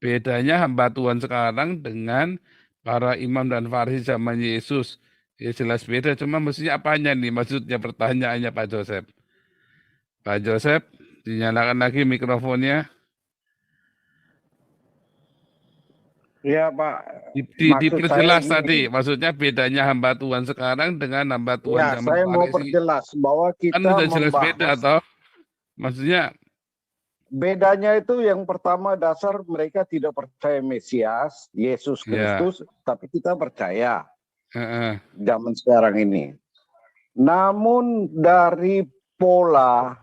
bedanya hamba Tuhan sekarang dengan para imam dan farisi zaman Yesus. Ya jelas beda, cuma mestinya apanya nih maksudnya pertanyaannya Pak Joseph. Pak Joseph, dinyalakan lagi mikrofonnya. Ya Pak, maksud saya Diperjelas tadi, gini. maksudnya bedanya hamba Tuhan sekarang dengan hamba Tuhan Ya, zaman saya mau Farisi. perjelas bahwa Kan kita udah jelas beda membahas atau maksudnya bedanya itu yang pertama dasar mereka tidak percaya Mesias, Yesus ya, Kristus, tapi kita percaya heeh, zaman sekarang ini. Namun dari pola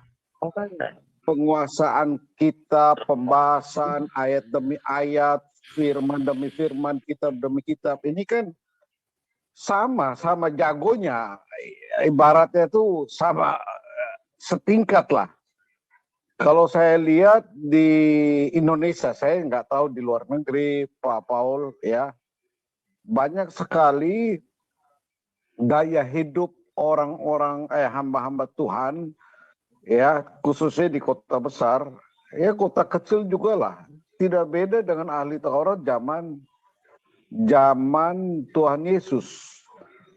penguasaan kita, pembahasan ayat demi ayat, firman demi firman, kitab demi kitab, ini kan sama jagonya. Ibaratnya itu sama setingkat lah. Kalau saya lihat di Indonesia, saya nggak tahu di luar negeri, Pak Paul, ya banyak sekali gaya hidup orang-orang hamba-hamba Tuhan, ya khususnya di kota besar, ya kota kecil juga lah, tidak beda dengan ahli Taurat zaman Tuhan Yesus.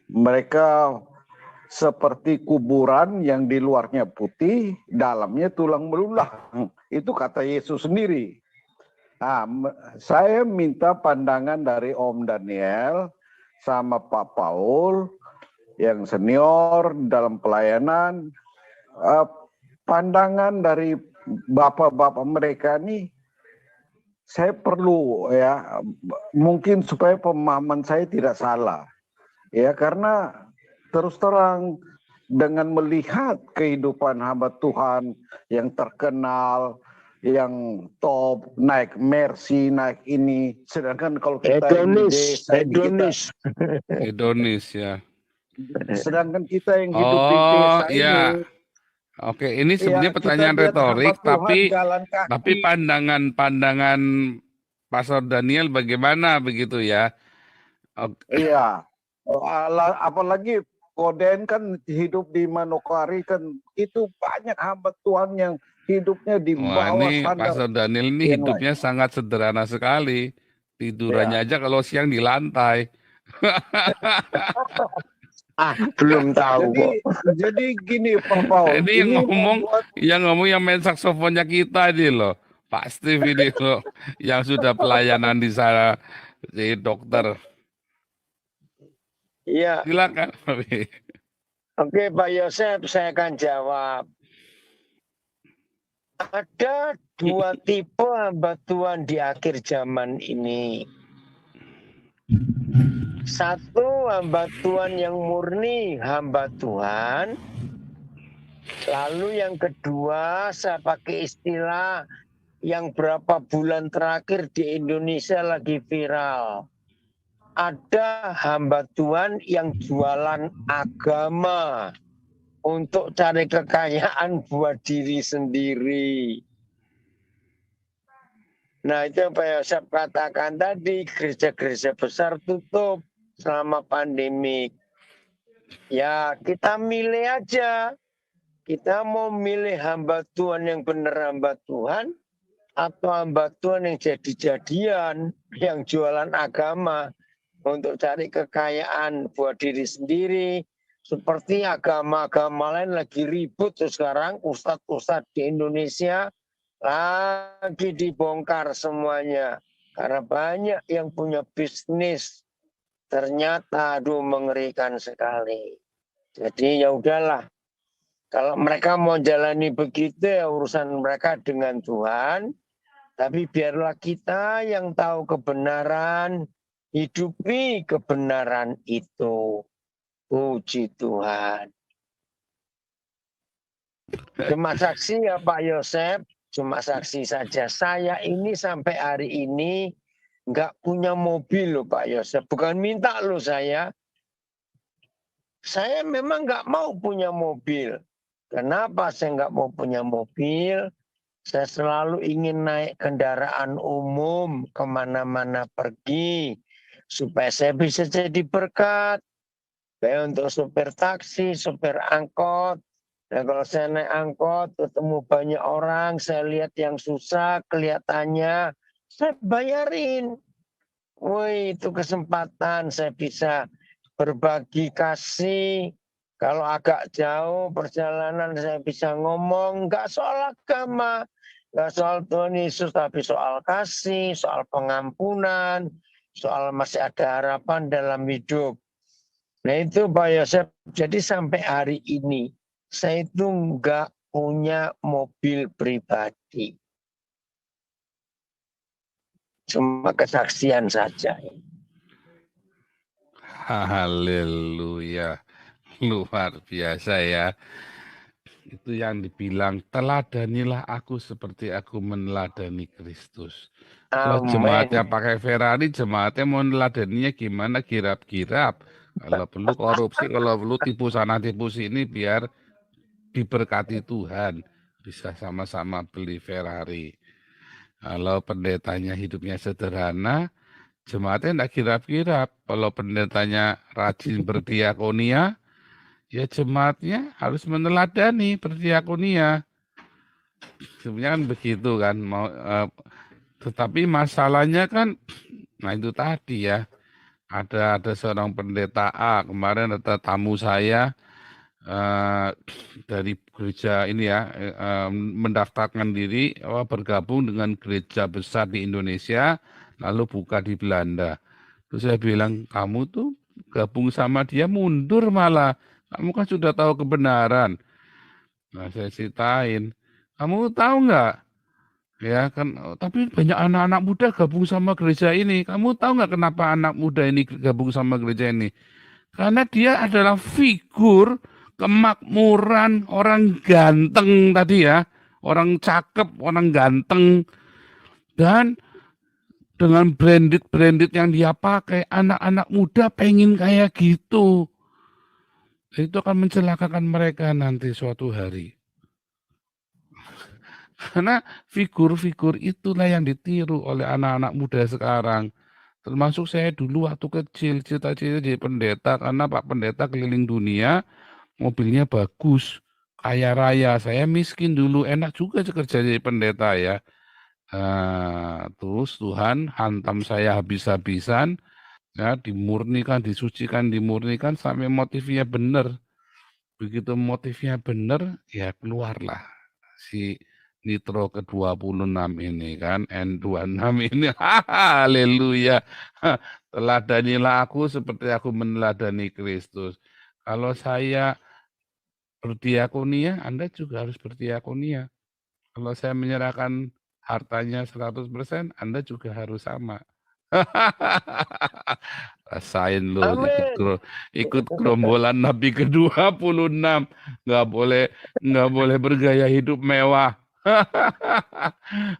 Mereka seperti kuburan yang di luarnya putih, dalamnya tulang belulang. Itu kata Yesus sendiri. Nah, saya minta pandangan dari Om Daniel sama Pak Paul yang senior dalam pelayanan. Pandangan dari bapak-bapak mereka nih, saya perlu ya, mungkin supaya pemahaman saya tidak salah. Ya, karena terus terang dengan melihat kehidupan hamba Tuhan yang terkenal, yang top, naik Mercy, naik ini, sedangkan kalau kita di desa, hedonis ya. sedangkan kita yang hidup di Oh desa ya, ini, oke. Ini ya sebenarnya kita pertanyaan lihat hamba retorik, Tuhan tapi jalan kaki. pandangan Pastor Daniel bagaimana begitu ya? Oke. Iya, apalagi Koden kan hidup di Manokwari kan, itu banyak hamba Tuhan yang hidupnya di Wah, bawah ini standar Pastor Daniel ini yang lain. hidupnya sangat sederhana sekali. Tidurannya Ya. aja kalau siang di lantai. Belum tahu kok. Jadi gini Pak Paul, Ini ini membuat yang main saksofonnya kita ini loh. Pak Steve ini loh, yang sudah pelayanan di sana, si dokter. Iya, Silakan. oke Pak Yosef, saya akan jawab. Ada dua tipe hamba Tuhan di akhir zaman ini. Satu, hamba Tuhan yang murni hamba Tuhan. Lalu yang kedua, saya pakai istilah yang berapa bulan terakhir di Indonesia lagi viral. Ada hamba Tuhan yang jualan agama untuk cari kekayaan buat diri sendiri. Nah, itu yang Pak Yosef katakan tadi, gereja-gereja besar tutup selama pandemi. Ya, kita milih aja. Kita mau milih hamba Tuhan yang benar hamba Tuhan, atau hamba Tuhan yang jadi-jadian, yang jualan agama untuk cari kekayaan buat diri sendiri. Seperti agama-agama lain lagi ribut tuh sekarang, ustadz-ustadz di Indonesia lagi dibongkar semuanya. Karena banyak yang punya bisnis. Ternyata aduh mengerikan sekali. Jadi ya udahlah. Kalau mereka mau jalani begitu ya urusan mereka dengan Tuhan. Tapi biarlah kita yang tahu kebenaran, hidupi kebenaran itu. Puji Tuhan. Cuma saksi ya Pak Yosef, cuma saksi saja. Saya ini sampai hari ini nggak punya mobil loh Pak Yosef. Bukan minta loh saya. Saya memang nggak mau punya mobil. Kenapa saya nggak mau punya mobil? Saya selalu ingin naik kendaraan umum kemana-mana pergi. Supaya saya bisa jadi berkat. Baik untuk supir taksi, supir angkot. Nah kalau saya naik angkot, ketemu banyak orang, saya lihat yang susah, kelihatannya saya bayarin. Woi, itu kesempatan saya bisa berbagi kasih. Kalau agak jauh perjalanan saya bisa ngomong, nggak soal agama, nggak soal Tuhan Yesus, tapi soal kasih, soal pengampunan, soal masih ada harapan dalam hidup. Nah itu Pak Yosef, jadi sampai hari ini saya itu nggak punya mobil pribadi. Cuma kesaksian saja. Haleluya. Luar biasa ya. Itu yang dibilang, teladanilah aku seperti aku meneladani Kristus. Kalau jemaatnya Amin. pakai Ferrari, jemaatnya mau neladaninya gimana? Kirap-kirap. Kalau perlu korupsi, kalau perlu tipu sana tipu sini, biar diberkati Tuhan. Bisa sama-sama beli Ferrari. Kalau pendetanya hidupnya sederhana, jemaatnya tidak kirap-kirap. Kalau pendetanya rajin berdiakonia, ya jemaatnya harus meneladani berdiakonia. Sebenarnya kan begitu kan. Tetapi masalahnya kan, nah itu tadi ya. Ada seorang pendeta A, kemarin ada tamu saya dari gereja ini ya, mendaftarkan diri bergabung dengan gereja besar di Indonesia, lalu buka di Belanda. Terus saya bilang, kamu tuh gabung sama dia mundur malah. Kamu kan sudah tahu kebenaran. Nah, saya ceritain. Kamu tahu nggak? Ya kan, tapi banyak anak-anak muda gabung sama gereja ini. Kamu tahu nggak kenapa anak muda ini gabung sama gereja ini? Karena dia adalah figur kemakmuran orang ganteng tadi ya. Orang cakep, orang ganteng. Dan dengan branded yang dia pakai, anak-anak muda pengen kayak gitu. Itu akan mencelakakan mereka nanti suatu hari. Karena figur-figur itulah yang ditiru oleh anak-anak muda sekarang. Termasuk saya dulu waktu kecil, cita-cita jadi pendeta, karena Pak Pendeta keliling dunia, mobilnya bagus, kaya raya. Saya miskin dulu, enak juga kerja jadi pendeta ya. Terus Tuhan hantam saya habis-habisan, ya, dimurnikan, disucikan, dimurnikan sampai motifnya benar. Begitu motifnya benar, ya keluarlah si Nitro ke-26 ini kan, N26 ini. Haleluya. Teladanilah aku seperti aku meneladani Kristus. Kalau saya berdiakonia, Anda juga harus berdiakonia. Kalau saya menyerahkan hartanya 100%, Anda juga harus sama. Rasain lo Amin. ikut gerombolan Nabi ke-26. Nggak boleh bergaya hidup mewah.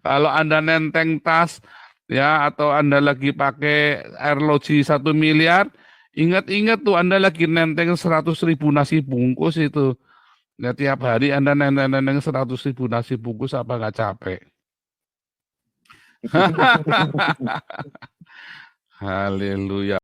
Kalau Anda nenteng tas ya, atau Anda lagi pakai Airlogi 1 miliar, ingat-ingat tuh Anda lagi nenteng 100.000 nasi bungkus itu. Ya, tiap hari Anda nenteng 100.000 nasi bungkus, apa nggak capek? Haleluya.